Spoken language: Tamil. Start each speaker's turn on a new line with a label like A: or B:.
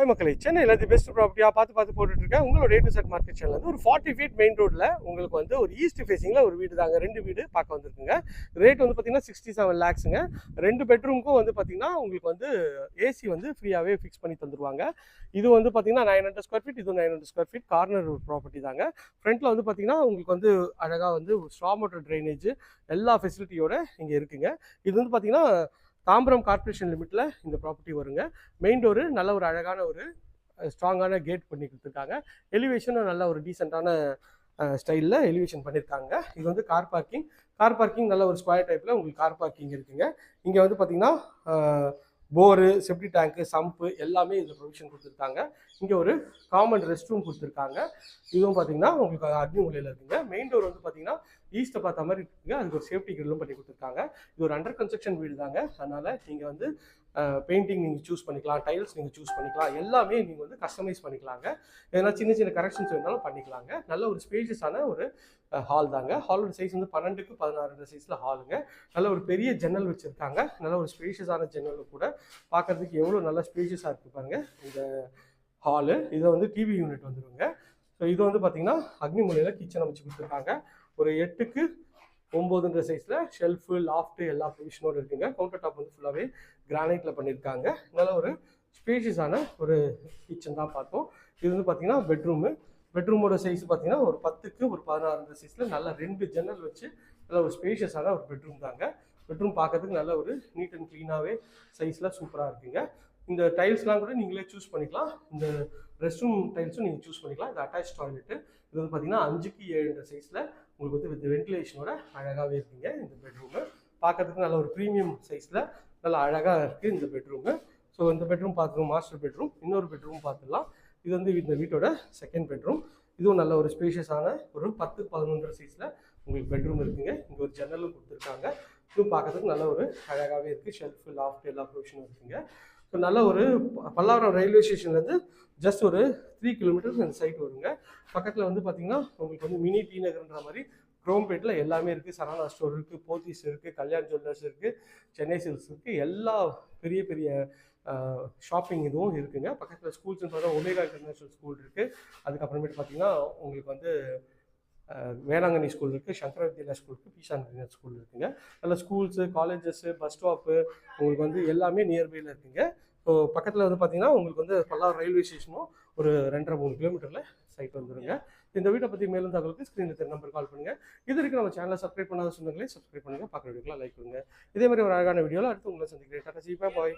A: ஹாய் மக்களே, சென்னையில் தி பெஸ்ட் ப்ராப்பர்ட்டியாக பார்த்து போட்டுட்ருக்கேன். உங்களோட A to Z market channel வந்து ஒரு 40 ஃபீட் மெயின் ரோட்டில் உங்களுக்கு வந்து ஒரு ஈஸ்ட் ஃபேஸிங்கில் ஒரு வீடு தாங்க. 2 வீடு பார்க்க வந்திருக்குங்க. ரேட் வந்து பார்த்தீங்கன்னா 67 லேக்ஸுங்க. 2 பெட்ரூமுக்கும் வந்து பார்த்தீங்கன்னா உங்களுக்கு வந்து ஏசி வந்து ஃப்ரீயாகவே ஃபிக்ஸ் பண்ணி தந்துடுவாங்க. இது வந்து பார்த்தீங்கன்னா 900 ஸ்கொயர் ஃபீட், இது 900 ஸ்கொயர் ஃபீட் கார்னர் ப்ராப்பர்ட்டி தாங்க. ஃப்ரண்ட்டில் வந்து பார்த்தீங்கன்னா உங்களுக்கு வந்து அழகாக வந்து ஸ்ட்ரா மோட்டர் ட்ரைனேஜ் எல்லா ஃபெசிலிட்டியோட இங்கே இருக்குங்க. இது வந்து பார்த்தீங்கன்னா தாம்பரம் கார்பரேஷன் லிமிட்டில் இந்த ப்ராப்பர்ட்டி வருங்க. மெயின் டோரு நல்ல ஒரு அழகான ஒரு ஸ்ட்ராங்கான கேட் பண்ணி கொடுத்துருக்காங்க. எலிவேஷனும் நல்ல ஒரு டீசெண்டான ஸ்டைலில் எலிவேஷன் பண்ணியிருக்காங்க. இது வந்து கார் பார்க்கிங் நல்ல ஒரு ஸ்கொயர் டைப்பில் உங்களுக்கு கார் பார்க்கிங் இருக்குங்க. இங்கே வந்து பார்த்தீங்கன்னா போரு, செப்டி டேங்க்கு, சம்பு எல்லாமே இதில் ப்ரொவிஷன் கொடுத்துருக்காங்க. இங்கே ஒரு காமன் ரெஸ்ட் ரூம் கொடுத்துருக்காங்க. இதுவும் பார்த்தீங்கன்னா உங்களுக்கு அக்னி மூலையில் இருக்குங்க. மெயின் டோர் வந்து பார்த்தீங்கன்னா ஈஸ்ட்டை பார்த்த மாதிரி இருக்குங்க. அதுக்கு ஒரு சேஃப்டி கிரில்லும் பண்ணி கொடுத்துருக்காங்க. இது ஒரு அண்டர் கன்ஸ்ட்ரக்ஷன் வீடு தாங்க. அதனால் நீங்கள் வந்து பெயிண்டிங் நீங்கள் சூஸ் பண்ணிக்கலாம், டைல்ஸ் நீங்கள் சூஸ் பண்ணிக்கலாம், எல்லாமே நீங்கள் வந்து கஸ்டமைஸ் பண்ணிக்கலாங்க. எதனா சின்ன கரெக்ஷன்ஸ் வேணாலும் பண்ணிக்கலாங்க. நல்ல ஒரு ஸ்பேஷியஸான ஒரு ஹால் தாங்க. ஹாலோட சைஸ் வந்து 12க்கு 16 சைஸில் ஹாலுங்க. நல்ல ஒரு பெரிய ஜன்னல் வச்சுருக்காங்க. நல்ல ஒரு ஸ்பேஷியஸான ஜன்னல் கூட பார்க்கறதுக்கு எவ்வளோ நல்ல ஸ்பேஷியஸாக இருக்குது பாருங்க இந்த ஹாலு. இதை வந்து டிவி யூனிட் வந்துடுங்க. ஸோ இது வந்து பார்த்தீங்கன்னா அக்னி மூலையில் கிச்சன் அமைச்சு கொடுத்துருக்காங்க. ஒரு 8க்கு 9 சைஸில் ஷெல்ஃபு, லாஃப்ட்டு எல்லா ப்ரொவிஷனோடு இருக்குங்க. கவுண்டர் டாப் வந்து ஃபுல்லாகவே கிரானைட்டில் பண்ணியிருக்காங்க. நல்ல ஒரு ஸ்பேஷியஸான ஒரு கிச்சன் தான் பார்த்தோம். இது வந்து பார்த்தீங்கன்னா பெட்ரூமோட சைஸ் பார்த்தீங்கன்னா ஒரு 10க்கு 16 சைஸில் நல்ல 2 ஜன்னல் வச்சு நல்ல ஒரு ஸ்பேஷியஸான ஒரு பெட்ரூம் தாங்க. பெட்ரூம் பார்க்கறதுக்கு நல்ல ஒரு நீட் அண்ட் க்ளீனாகவே சைஸில் சூப்பராக இருக்குங்க. இந்த டைல்ஸ்லாம் கூட நீங்களே சூஸ் பண்ணிக்கலாம். இந்த ரெஸ்ட் ரூம் டைல்ஸும் நீங்கள் சூஸ் பண்ணிக்கலாம். இது அட்டாச் டாய்லெட்டு. இது வந்து பார்த்தீங்கன்னா 5க்கு 7 சைஸில் உங்களுக்கு வந்து வித் வென்டிலேஷனோட அழகாகவே இருக்குங்க. இந்த பெட்ரூமு பார்க்கறதுக்கு நல்ல ஒரு ப்ரீமியம் சைஸில் நல்லா அழகாக இருக்குது இந்த பெட்ரூமு. ஸோ இந்த பெட்ரூம் பார்த்துருவோம், மாஸ்டர் பெட்ரூம். இன்னொரு பெட்ரூம் பார்த்துடலாம். இது வந்து இந்த வீட்டோட செகண்ட் பெட்ரூம். இதுவும் நல்ல ஒரு ஸ்பேஷியஸான ஒரு 10க்கு 11 சைஸில் உங்களுக்கு பெட்ரூம் இருக்குங்க. இங்கே ஒரு ஜன்னலும் கொடுத்துருக்காங்க. இதுவும் பார்க்கறதுக்கு நல்ல ஒரு அழகாகவே இருக்குது. ஷெல்ஃபு, லாஃப்ட் எல்லா ப்ரொவிஷனும் இருக்குங்க. ஸோ நல்ல ஒரு பல்லாவரம் ரயில்வே ஸ்டேஷன்லேருந்து ஜஸ்ட் ஒரு 3 கிலோமீட்டர்ஸ் இந்த சைட் வருங்க. பக்கத்தில் வந்து பார்த்தீங்கன்னா உங்களுக்கு வந்து மினி டி நகர்ன்ற மாதிரி குரோம்பேட்டில் எல்லாமே இருக்குது. சரவணா ஸ்டோர் இருக்குது, போத்தீஸ் இருக்குது, கல்யாண் ஜுவல்லர்ஸ் இருக்குது, சென்னை சில்க்ஸ் இருக்குது. எல்லா பெரிய ஷாப்பிங் இதுவும் இருக்குங்க. பக்கத்தில் ஸ்கூல்ஸ்னு பார்த்தா ஒமேகா இன்டர்நேஷ்னல் ஸ்கூல் இருக்குது. அதுக்கப்புறமேட்டு பார்த்தீங்கன்னா உங்களுக்கு வந்து வேளாங்கண்ணி ஸ்கூல் இருக்குது, சங்கர வித்யாலயா ஸ்கூல் இருக்குது, பீஷான் ஸ்கூல் இருக்குங்க. நல்ல ஸ்கூல்ஸு, காலேஜஸ்ஸு, பஸ் ஸ்டாப்பு உங்களுக்கு வந்து எல்லாமே நியர்பையில் இருக்குங்க. ஸோ பக்கத்தில் வந்து பார்த்தீங்கன்னா உங்களுக்கு வந்து பல்லாவரம் ரயில்வே ஸ்டேஷனும் ஒரு 2.5-3 கிலோமீட்டரில் சைட் வந்துடுங்க. இந்த வீட்டை பற்றி மேலும் தகவலுக்கு ஸ்க்ரீனில் தெரிய நம்பர் கால் பண்ணுங்கள். இது வரைக்கும் நம்ம சேனலை சப்ஸ்கிரைப் பண்ணாத சொந்தங்களே சப்ஸ்கிரைப் பண்ணுங்கள், பார்க்குற வீடியோக்கெலாம் லைக் பண்ணுங்கள். இதே மாதிரி ஒரு அழகான வீடியோவில் அடுத்து உங்களை சந்திக்கிறேன். டாடா, பாய்.